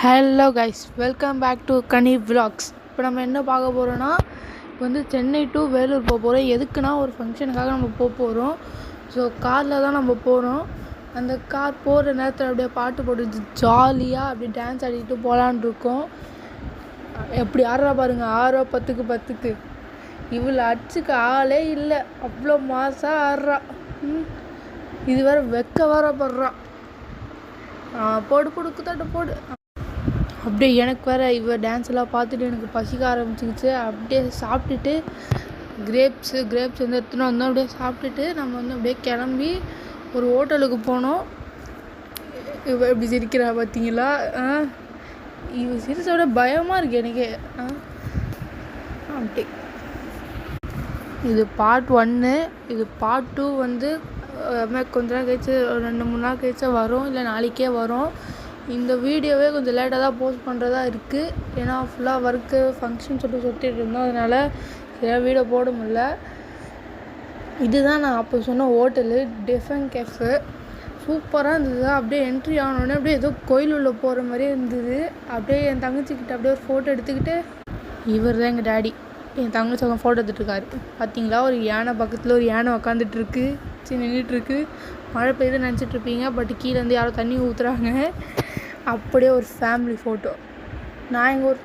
Hello guys, welcome back to Kani vlogs. இப்போ நம்ம என்ன பார்க்க போகிறோன்னா, இப்போ வந்து சென்னை டு வேலூர் போக போகிறோம். எதுக்குன்னா ஒரு ஃபங்க்ஷனுக்காக நம்ம போகிறோம். ஸோ காரில் தான் நம்ம போகிறோம். அந்த கார் போகிற நேரத்தில் அப்படியே பாட்டு போட்டு ஜாலியாக அப்படி டான்ஸ் ஆடிட்டு போகலான் இருக்கோம். எப்படி ஆடுறா பாருங்கள், 6 10க்கு 10க்கு. இவ்வளோ அடிச்சுக்க ஆளே இல்லை, அவ்வளோ மாசாக ஆடுறா. இது வேறு வெக்க வேற படுறான். போடு போடு குத்தாட்ட போடு. அப்படியே எனக்கு வேறு இவ டான்ஸ் எல்லாம் பார்த்துட்டு எனக்கு பசிக்க ஆரம்பிச்சிக்கிச்சு. அப்படியே சாப்பிட்டுட்டு கிரேப்ஸ் வந்து எடுத்துன்னு வந்தோம். அப்படியே சாப்பிட்டுட்டு நம்ம வந்து அப்படியே கிளம்பி ஒரு ஹோட்டலுக்கு போனோம். இவ எப்படி சிரிக்கிறா பார்த்தீங்களா? இவ சிரிச்சோட பயமாக இருக்கு எனக்கு. அப்படி இது பார்ட் 1. இது பார்ட் 2 வந்து கொஞ்ச நாள் கழிச்சு, 2-3 நாள் கழிச்சா வரும், இல்லை நாளைக்கே வரும். இந்த வீடியோவே கொஞ்சம் லேட்டாக தான் போஸ்ட் பண்ணுறதா இருக்குது. ஏன்னா ஃபுல்லாக ஒர்க்கு ஃபங்க்ஷன் சொல்லிட்டு இருந்தோம். அதனால் சரியாக வீடியோ போட முடியல. இதுதான் நான் அப்போ சொன்ன ஹோட்டலு, டிஃபன் கேஃபு. சூப்பராக இருந்தது. அப்படியே என்ட்ரி ஆனோடனே அப்படியே ஏதோ கோயில் உள்ள போகிற மாதிரியே இருந்தது. அப்படியே என் தங்கச்சிக்கிட்ட அப்படியே ஒரு ஃபோட்டோ எடுத்துக்கிட்டு, இவர் தான் எங்கள் டேடி. என் தங்கச்சி அவங்க ஃபோட்டோ எடுத்துகிட்ருக்காரு. பார்த்தீங்களா, ஒரு யானை பக்கத்தில் ஒரு யானை உக்காந்துட்டுருக்கு, நின்றுட்டுருக்கு. மழை பெய்யுது நினச்சிட்ருப்பீங்க, பட் கீழே வந்து யாரோ தண்ணி ஊற்றுறாங்க. அப்படியே ஒரு ஃபேமிலி ஃபோட்டோ. நான் இங்கே ஒரு